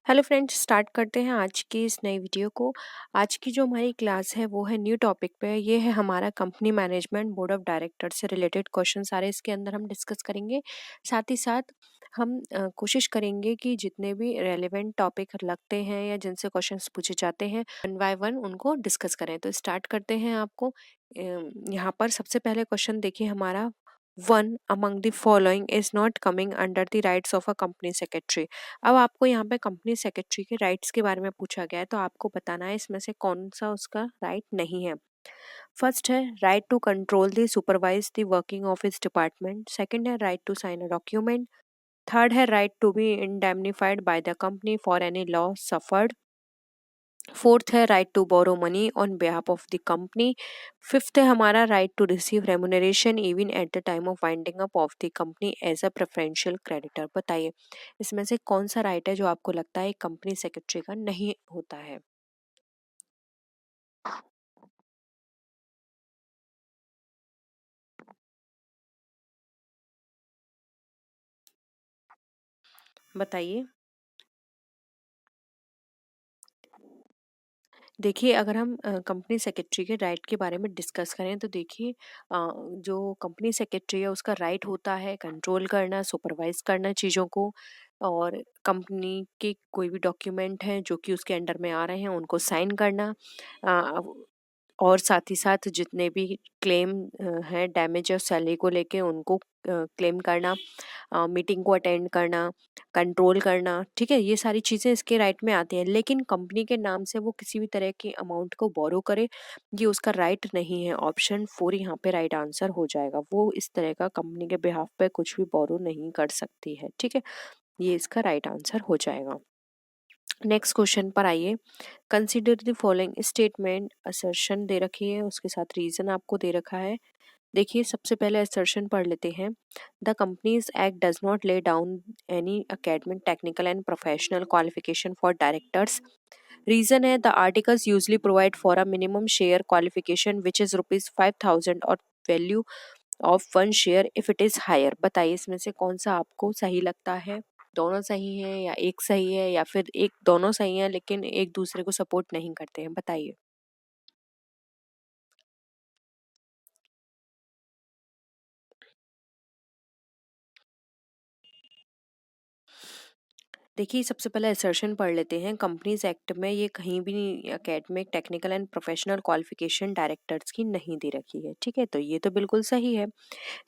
Hello friends, start करते हैं आज की इस नई वीडियो को। आज की जो हमारी क्लास है वो है न्यू टॉपिक पे। ये है हमारा company management board of director से रिलेटेड क्वेश्चन सारे इसके अंदर हम डिस्कस करेंगे। साथ ही साथ हम कोशिश करेंगे कि जितने भी रेलेवेंट टॉपिक लगते हैं या जिनसे क्वेश्चंस पूछे जाते हैं वन बाय वन उनको डिस्कस करें। तो स्टार्ट करते हैं। यहाँ पर सबसे पहले क्वेश्चन देखिए हमारा, one among the following is not coming under the rights of a company secretary। अब आपको यहाँ पे कंपनी सेक्रेटरी के राइट्स के बारे में पूछा गया है, तो आपको बताना है इसमें से कौन सा उसका राइट नहीं है। फर्स्ट है right to control the supervise the working of his department. Second है right to sign a document. Third है right to be indemnified by the company for any loss suffered. Fourth है right to borrow money on behalf of the company. Fifth है हमारा right to receive remuneration even at the time of winding up of the company as a preferential creditor. बताइए इसमें से कौन सा right है जो आपको लगता है कंपनी सेक्रेटरी का नहीं होता है। बताइए। देखिए अगर हम कंपनी सेक्रेटरी के राइट के बारे में डिस्कस करें तो देखिए जो कंपनी सेक्रेटरी है उसका राइट होता है कंट्रोल करना, सुपरवाइज करना चीज़ों को, और कंपनी के कोई भी डॉक्यूमेंट हैं जो कि उसके अंडर में आ रहे हैं उनको साइन करना, अ, और साथ ही साथ जितने भी क्लेम हैं डैमेज और सैलरी को लेके उनको क्लेम करना, मीटिंग को अटेंड करना, कंट्रोल करना। ठीक है, ये सारी चीज़ें इसके राइट में आती हैं। लेकिन कंपनी के नाम से वो किसी भी तरह की अमाउंट को बोरो करे, ये उसका राइट नहीं है। ऑप्शन 4 यहाँ पे राइट आंसर हो जाएगा। वो इस तरह का कंपनी के बिहाफ पे कुछ भी बोरो नहीं कर सकती है। ठीक है, ये इसका राइट आंसर हो जाएगा। नेक्स्ट क्वेश्चन पर आइए। Consider the following statement. Assertion दे रखी है, उसके साथ रीजन आपको दे रखा है। देखिए सबसे पहले असर्शन पढ़ लेते हैं। The companies act does not lay down any academic technical and professional qualification for directors. Reason है the articles usually provide for a minimum share qualification which is ₹5,000 और value of one share if it is higher. बताइए इसमें से कौन सा आपको सही लगता है। दोनों सही है या एक सही है या फिर एक दोनों सही है लेकिन एक दूसरे को सपोर्ट नहीं करते हैं। बताइए। देखिए सबसे पहले असर्शन पढ़ लेते हैं। कंपनीज एक्ट में ये कहीं भी academic technical and professional qualification directors की नहीं दे रखी है। ठीक है, तो ये तो बिल्कुल सही है।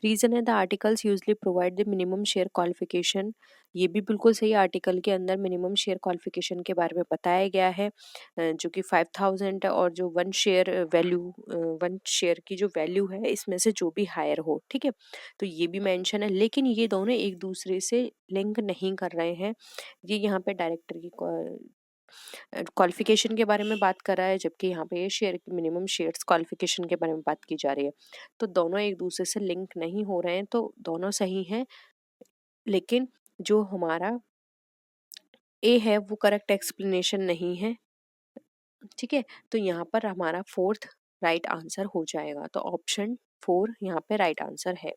रीजन है the articles usually provide the minimum share qualification. ये भी बिल्कुल सही। आर्टिकल के अंदर मिनिमम शेयर क्वालिफिकेशन के बारे में बताया गया है, जो कि 5,000 है, और जो वन शेयर की जो वैल्यू है इसमें से जो भी हायर हो। ठीक है, तो ये भी मेंशन है। लेकिन ये दोनों एक दूसरे से लिंक नहीं कर रहे हैं। ये यहाँ पे डायरेक्टर की क्वालिफिकेशन के बारे में बात कर रहा है, जबकि यहाँ पे ये शेयर मिनिमम शेयर्स क्वालिफिकेशन के बारे में बात की जा रही है। तो दोनों एक दूसरे से लिंक नहीं हो रहे हैं, तो दोनों सही हैं। लेकिन जो हमारा ए है वो करेक्ट एक्सप्लेनेशन नहीं है। ठीक है, तो यहाँ पर हमारा फोर्थ राइट आंसर हो जाएगा। तो ऑप्शन 4 यहाँ पे राइट आंसर है।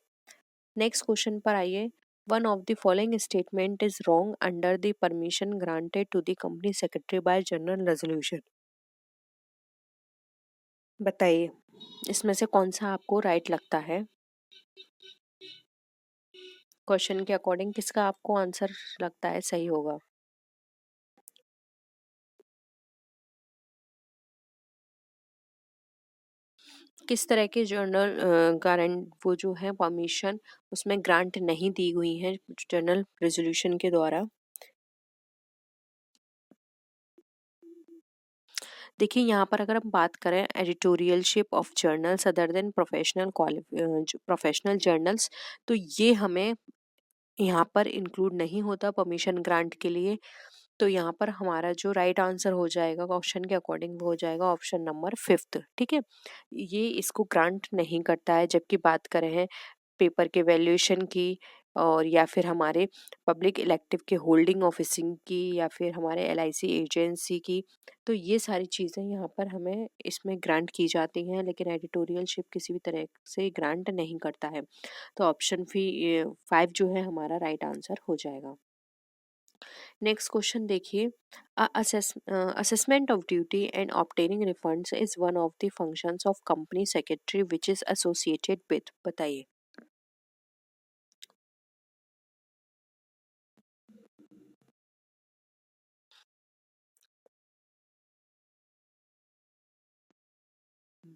नेक्स्ट क्वेश्चन पर आइए। One of the following statement is wrong under the permission granted to the company secretary by general resolution. बताइए इसमें से कौन सा आपको राइट लगता है। क्वेश्चन के अकॉर्डिंग किसका आपको आंसर लगता है सही होगा। किस तरह के जर्नल गारंट वो जो है परमिशन उसमें ग्रांट नहीं दी हुई है जनरल रेजोल्यूशन के द्वारा। देखिए यहाँ पर अगर हम बात करें editorialship of journals other than professional journals, तो ये हमें यहाँ पर इंक्लूड नहीं होता परमिशन ग्रांट के लिए। तो यहाँ पर हमारा जो राइट आंसर हो जाएगा क्वेश्चन के अकॉर्डिंग वो हो जाएगा ऑप्शन नंबर 5। ठीक है, ये इसको ग्रांट नहीं करता है। जबकि बात करें हैं पेपर के वैल्यूएशन की, और या फिर हमारे पब्लिक इलेक्टिव के होल्डिंग ऑफिसिंग की, या फिर हमारे एलआईसी एजेंसी की, तो ये सारी चीज़ें यहाँ पर हमें इसमें ग्रांट की जाती हैं। लेकिन एडिटोरियलशिप किसी भी तरह से ग्रांट नहीं करता है। तो ऑप्शन 5 जो है हमारा राइट आंसर हो जाएगा। नेक्स्ट क्वेश्चन देखिए, assessment of duty and obtaining refunds is one of the functions of company secretary which is associated with, बताइए।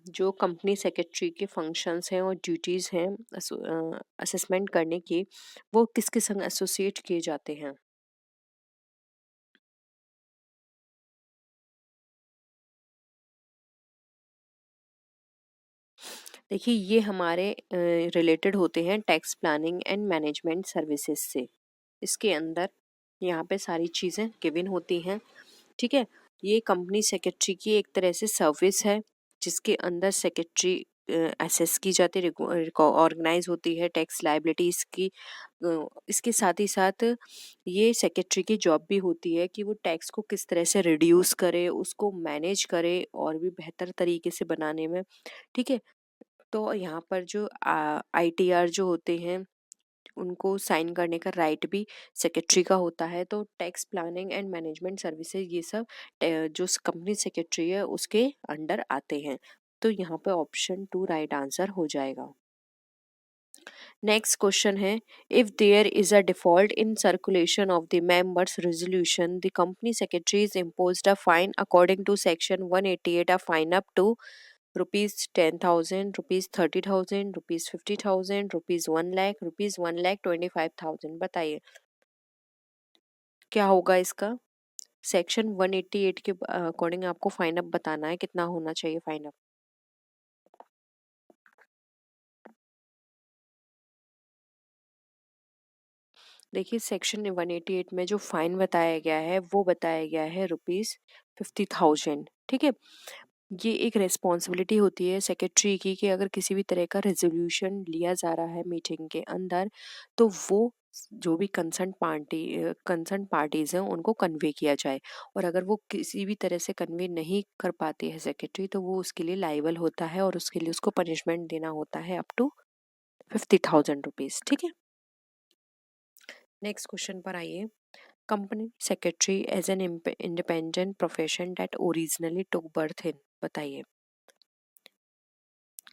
जो कंपनी सेक्रेटरी के फंक्शंस हैं और ड्यूटीज़ हैं असेसमेंट करने की, वो किसके संग एसोसिएट किए जाते हैं? देखिए, ये हमारे रिलेटेड होते हैं tax planning and management services से। इसके अंदर यहाँ पे सारी चीज़ें गिवन होती हैं, ठीक है। ये कंपनी सेक्रेटरी की एक तरह से सर्विस है, जिसके अंदर सेक्रेटरी असेस की जाती है, ऑर्गेनाइज होती है टैक्स लाइबिलिटीज की। इसके साथ ही साथ ये सेक्रेटरी की जॉब भी होती है कि वो टैक्स को किस तरह से रिड्यूस करे, उसको मैनेज करे और भी बेहतर तरीके से बनाने में, ठीक है। तो यहाँ पर जो आईटीआर जो होते हैं, उनको साइन करने का राइट भी सेक्रेटरी का होता है। तो tax planning and management services ये सब जो कंपनी सेक्रेटरी है उसके अंडर आते हैं। तो यहाँ पे ऑप्शन 2 राइट आंसर हो जाएगा। नेक्स्ट क्वेश्चन है, if there is a default in circulation of the members resolution the company secretary is imposed a fine according to section 188 a fine up to rupees 10,000, rupees 30,000, rupees 50,000, rupees 1 lakh, rupees 1,25,000, बताइए क्या होगा इसका। Section 188 के according आपको fine up बताना है, कितना होना चाहिए फाइन अप। देखिए, सेक्शन 188 में जो फाइन बताया गया है वो बताया गया है रुपीज 50,000, ठीक है। ये एक रिस्पॉन्सिबिलिटी होती है सेक्रेटरी की कि अगर किसी भी तरह का रेजोल्यूशन लिया जा रहा है मीटिंग के अंदर, तो वो जो भी कंसर्न पार्टीज हैं उनको कन्वे किया जाए। और अगर वो किसी भी तरह से कन्वे नहीं कर पाती है सेक्रेटरी, तो वो उसके लिए लाइबल होता है और उसके लिए उसको पनिशमेंट देना होता है अप टू 50,000 रुपीज, ठीक है। नेक्स्ट क्वेश्चन पर आइए, company secretary as an independent profession that originally took birth in, बताइए।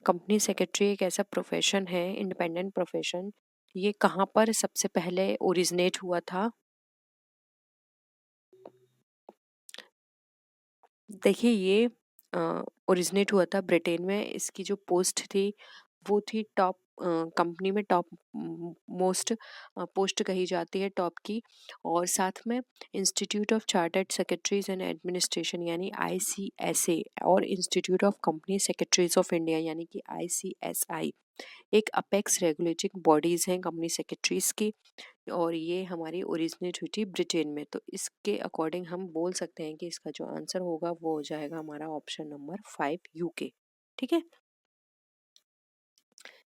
कंपनी सेक्रेटरी एक ऐसा प्रोफेशन है, इंडिपेंडेंट प्रोफेशन, ये कहाँ पर सबसे पहले ओरिजिनेट हुआ था। देखिए, ये ओरिजिनेट हुआ था ब्रिटेन में। इसकी जो पोस्ट थी वो थी टॉप, कंपनी में टॉप मोस्ट पोस्ट कही जाती है, टॉप की। और साथ में institute of chartered secretaries and administration यानी आईसीएसए और institute of company secretaries of India यानी कि आईसीएसआई एक अपेक्स रेगुलेटिंग बॉडीज हैं कंपनी सेक्रेटरीज की। और ये हमारी ओरिजिनेट हुई थी ब्रिटेन में। तो इसके अकॉर्डिंग हम बोल सकते हैं कि इसका जो आंसर होगा वो हो जाएगा हमारा ऑप्शन नंबर 5 यूके, ठीक है।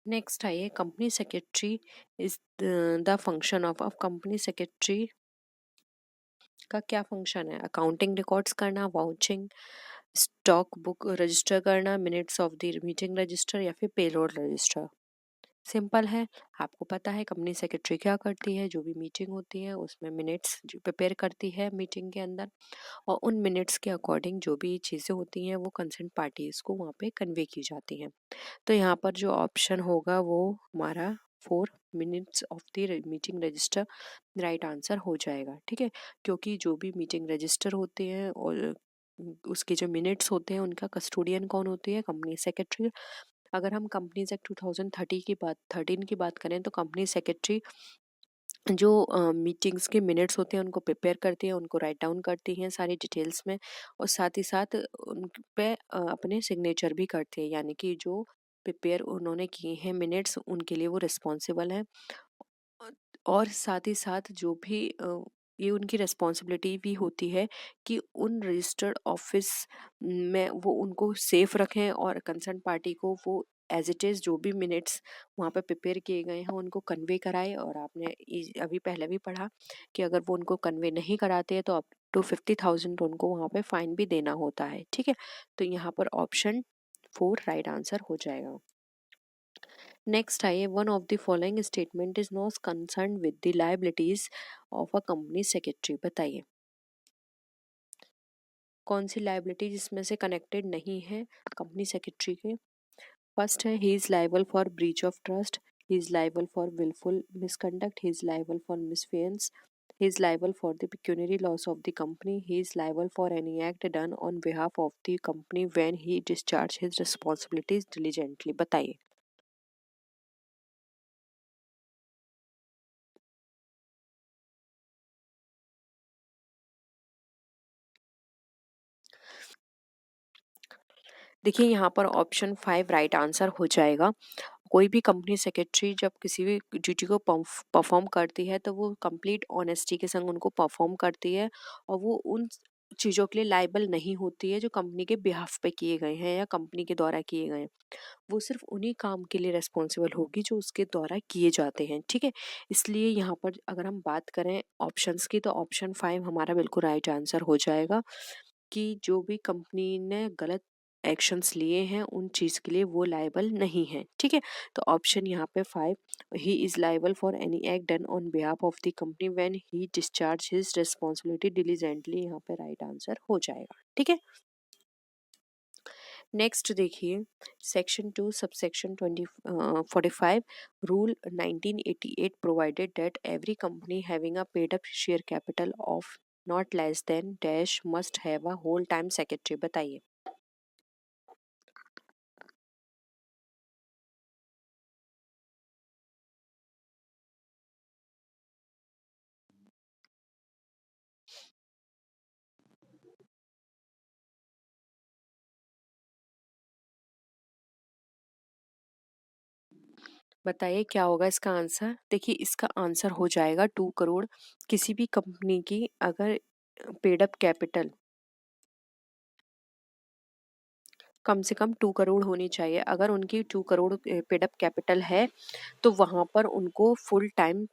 नेक्स्ट आइए, company secretary is the function of company secretary का क्या फंक्शन है। अकाउंटिंग रिकॉर्ड्स करना, वाउचिंग, स्टॉक बुक रजिस्टर करना, minutes of the meeting register या फिर पेरोल रजिस्टर। सिंपल है, आपको पता है कंपनी सेक्रेटरी क्या करती है। जो भी मीटिंग होती है उसमें मिनट्स प्रिपेयर करती है मीटिंग के अंदर, और उन मिनट्स के अकॉर्डिंग जो भी चीज़ें होती हैं वो कंसर्न पार्टीज को वहाँ पे कन्वे की जाती हैं। तो यहाँ पर जो ऑप्शन होगा वो हमारा 4 minutes of the meeting register right answer हो जाएगा, ठीक है। क्योंकि जो भी मीटिंग रजिस्टर होते हैं और उसके जो मिनट्स होते हैं उनका कस्टोडियन कौन होती है, कंपनी सेक्रेटरी। अगर हम कंपनीज एक्ट 2030 की बात 13 की बात करें, तो कंपनी सेक्रेटरी जो मीटिंग्स के मिनट्स होते हैं उनको प्रिपेयर करती है, उनको राइट डाउन करती हैं सारी डिटेल्स में, और साथ ही साथ उन पे अपने सिग्नेचर भी करती है। यानी कि जो प्रिपेयर उन्होंने किए हैं मिनट्स, उनके लिए वो रिस्पॉन्सिबल है। और साथ ही साथ जो भी ये उनकी रिस्पॉन्सिबिलिटी भी होती है कि उन रजिस्टर्ड ऑफिस में वो उनको सेफ रखें और कंसर्न पार्टी को वो एज इट इज़ जो भी मिनट्स वहाँ पे प्रिपेयर किए गए हैं उनको कन्वे कराए। और आपने अभी पहले भी पढ़ा कि अगर वो उनको कन्वे नहीं कराते हैं तो अप टू 50,000 उनको वहाँ पे फाइन भी देना होता है, ठीक है। तो यहाँ पर ऑप्शन 4 राइट आंसर हो जाएगा। नेक्स्ट आइए, one of the following statement is not concern with the liabilities of a company secretary. बताइए कौन सी लायबिलिटी जिसमें से कनेक्टेड नहीं है कंपनी सेक्रेटरी के। फर्स्ट है, he is liable for breach of trust, he is liable for wilful misconduct, he is liable for misfeasance, he is liable for the pecuniary loss of the company, he is liable for any act done on behalf of the company when he discharge his responsibilities diligently। बताइए देखिए यहाँ पर option 5 right answer हो जाएगा। कोई भी company secretary जब किसी भी ड्यूटी को परफॉर्म करती है तो वो कंप्लीट ऑनेस्टी के संग उनको परफॉर्म करती है और वो उन चीज़ों के लिए लाइबल नहीं होती है जो कंपनी के बिहाफ पे किए गए हैं या कंपनी के द्वारा किए गए हैं। वो सिर्फ उन्हीं काम के लिए रेस्पॉन्सिबल होगी जो उसके द्वारा किए जाते हैं, ठीक है। इसलिए यहाँ पर अगर हम बात करें ऑप्शंस की तो ऑप्शन 5 हमारा बिल्कुल राइट आंसर हो जाएगा कि जो भी कंपनी ने गलत एक्शंस लिए हैं उन चीज़ के लिए वो लायबल नहीं है, ठीक है। तो ऑप्शन यहाँ पे 5, ही is liable for any act done on behalf of the company when he discharge his responsibility diligently, यहाँ पे राइट आंसर हो जाएगा, ठीक है। नेक्स्ट देखिए, section 2 subsection 45 rule 1988 provided that every company having a paid up share capital of not less than dash must have a whole time secretary. बताइए बताइए क्या होगा इसका आंसर। देखिए इसका आंसर हो जाएगा 2 करोड़। किसी भी कंपनी की अगर पेड अप कैपिटल कम से कम 2 करोड़ होनी चाहिए। अगर उनकी 2 करोड़ पेड अप कैपिटल है तो वहां पर उनको फुल टाइम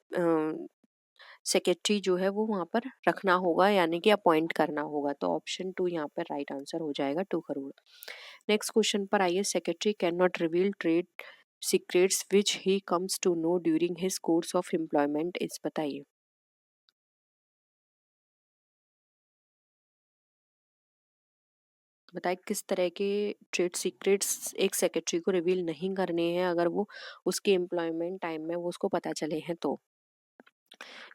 सेक्रेटरी जो है वो वहां पर रखना होगा, यानी कि अपॉइंट करना होगा। तो ऑप्शन 2 यहाँ पर राइट आंसर हो जाएगा 2 करोड़। नेक्स्ट क्वेश्चन पर आइए, secretary can not reveal trade secrets which he comes to know during his course of employment is. बताइए बताइए किस तरह के ट्रेड सीक्रेट्स एक सेक्रेटरी को रिवील नहीं करने हैं अगर वो उसके एम्प्लॉयमेंट टाइम में वो उसको पता चले हैं तो।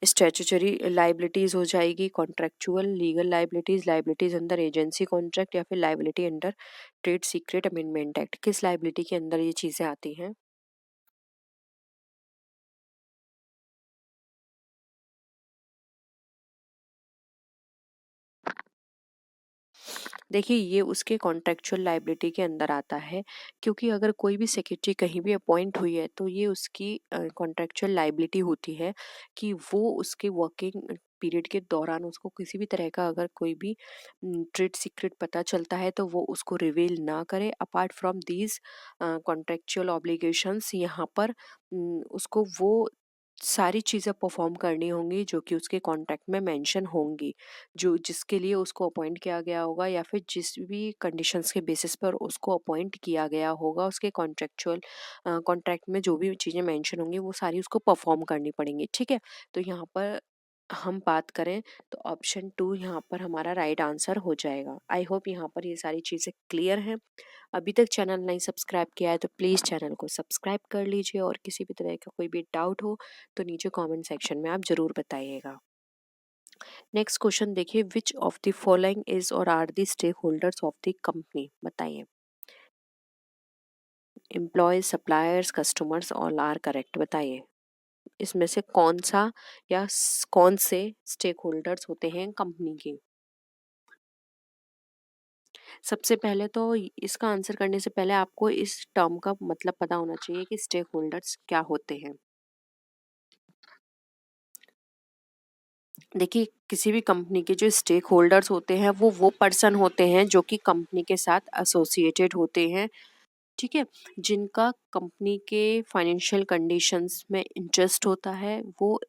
स्टैट्यूटरी लाइबिलिटीज हो जाएगी, contractual legal liabilities, liabilities under agency contract, या फिर liability under trade secret amendment act. किस लाइबिलिटी के अंदर ये चीजें आती हैं। देखिए ये उसके कॉन्ट्रेक्चुअल लाइबिलिटी के अंदर आता है, क्योंकि अगर कोई भी सेक्रेटरी कहीं भी अपॉइंट हुई है तो ये उसकी कॉन्ट्रेक्चुअल लाइबिलिटी होती है कि वो उसके वर्किंग पीरियड के दौरान उसको किसी भी तरह का अगर कोई भी ट्रेड सीक्रेट पता चलता है तो वो उसको रिवील ना करे। Apart from these contractual obligations, यहाँ पर उसको वो सारी चीज़ें परफॉर्म करनी होंगी जो कि उसके कॉन्ट्रैक्ट में मेंशन होंगी, जो जिसके लिए उसको अपॉइंट किया गया होगा या फिर जिस भी कंडीशंस के बेसिस पर उसको अपॉइंट किया गया होगा, उसके कॉन्ट्रेक्चुअल कॉन्ट्रैक्ट में जो भी चीज़ें मेंशन होंगी वो सारी उसको परफॉर्म करनी पड़ेंगी, ठीक है। तो यहाँ पर हम बात करें तो ऑप्शन 2 यहाँ पर हमारा राइट आंसर हो जाएगा। आई होप यहाँ पर ये सारी चीज़ें क्लियर हैं। अभी तक चैनल नहीं सब्सक्राइब किया है तो प्लीज़ चैनल को सब्सक्राइब कर लीजिए, और किसी भी तरह का कोई भी डाउट हो तो नीचे कमेंट सेक्शन में आप ज़रूर बताइएगा। नेक्स्ट क्वेश्चन देखिए, which of the following is और are the stakeholders of the company. बताइए employees, suppliers, customers all are correct. बताइए इसमें से कौन सा या कौन से स्टेक होल्डर्स होते हैं कंपनी के। सबसे पहले तो इसका आंसर करने से पहले आपको इस टर्म का मतलब पता होना चाहिए कि स्टेक होल्डर्स क्या होते हैं। देखिए किसी भी कंपनी के जो स्टेक होल्डर्स होते हैं वो पर्सन होते हैं जो कि कंपनी के साथ एसोसिएटेड होते हैं, ठीक है। जिनका कंपनी के फाइनेंशियल कंडीशंस में इंटरेस्ट होता है, वो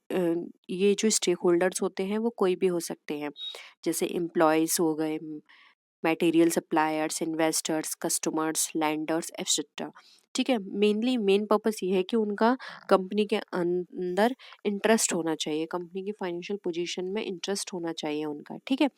ये जो स्टेक होल्डर्स होते हैं वो कोई भी हो सकते हैं, जैसे एम्प्लॉयज हो गए, material suppliers, investors, customers, landers etcetera, ठीक है। मेन पर्पस ये है कि उनका कंपनी के अंदर इंटरेस्ट होना चाहिए, कंपनी की फाइनेंशियल पोजीशन में इंटरेस्ट होना चाहिए उनका, ठीक है।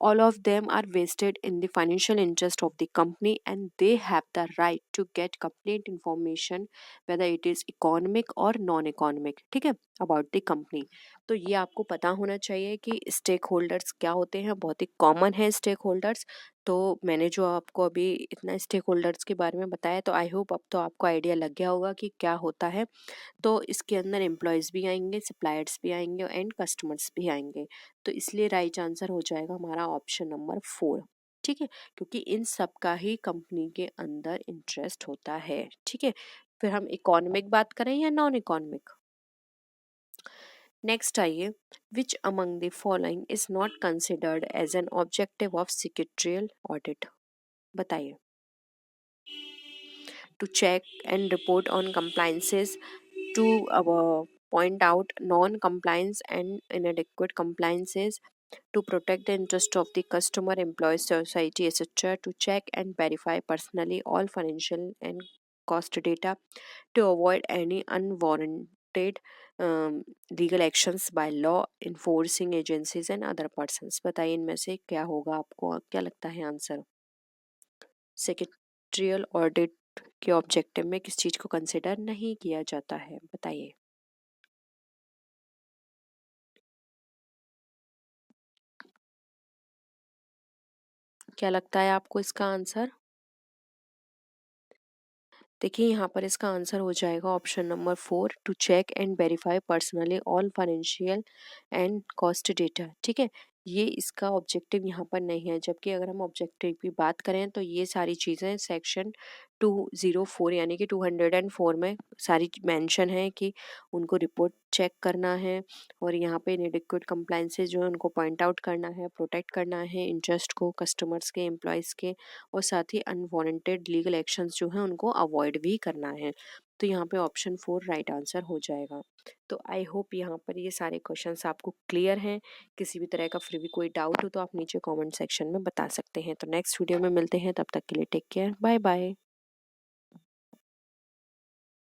All of them are vested in the financial interest of the company and they have the right to get complete information whether it is economic or non-economic, ठीक है, about the company। तो ये आपको पता होना चाहिए कि स्टेक होल्डर्स क्या होते हैं, बहुत ही कॉमन है स्टेक होल्डर्स। तो मैंने जो आपको अभी इतना स्टेक होल्डर्स के बारे में बताया, तो आई होप अब तो आपको आइडिया लग गया होगा कि क्या होता है। तो इसके अंदर एम्प्लॉयज़ भी आएंगे, सप्लायर्स भी आएंगे एंड कस्टमर्स भी आएंगे। तो इसलिए राइट आंसर हो जाएगा हमारा ऑप्शन नंबर 4, ठीक है, क्योंकि इन सब का ही कंपनी के अंदर इंटरेस्ट होता है, ठीक है। फिर हम इकोनॉमिक बात करें या नॉन इकोनॉमिक। नेक्स्ट आइए, which among the following is not considered as an objective of secretarial audit, बताइए। To check and report on compliances, to point out non-compliance and inadequate compliances, to protect the interest of the customer, employees, society, etc., to check and verify personally all financial and cost data, to avoid any unwarranted legal actions by law enforcing agencies and other persons। बताइए इनमें से क्या होगा, आपको क्या लगता है answer. Secretarial audit के ऑब्जेक्टिव में किस चीज को कंसिडर नहीं किया जाता है, बताइए। क्या लगता है आपको इसका आंसर। देखिए यहाँ पर इसका आंसर हो जाएगा option number 4, to check and verify personally all financial and cost data, ठीक है। ये इसका ऑब्जेक्टिव यहाँ पर नहीं है, जबकि अगर हम ऑब्जेक्टिव की बात करें तो ये सारी चीज़ें सेक्शन 204 यानी कि 204 में सारी मेंशन है कि उनको रिपोर्ट चेक करना है, और यहाँ पे इनएडिक्वेट कंप्लाइंसेस जो है उनको पॉइंट आउट करना है, प्रोटेक्ट करना है इंटरेस्ट को कस्टमर्स के, एम्प्लॉयज़ के, और साथ ही अनवांटेड लीगल एक्शंस जो हैं उनको अवॉइड भी करना है। तो यहाँ पे ऑप्शन 4 राइट आंसर हो जाएगा। तो आई होप यहाँ पर ये सारे क्वेश्चंस आपको क्लियर हैं। किसी भी तरह का फिर भी कोई डाउट हो तो आप नीचे कमेंट सेक्शन में बता सकते हैं। तो नेक्स्ट वीडियो में मिलते हैं, तब तक के लिए टेक केयर, बाय बाय।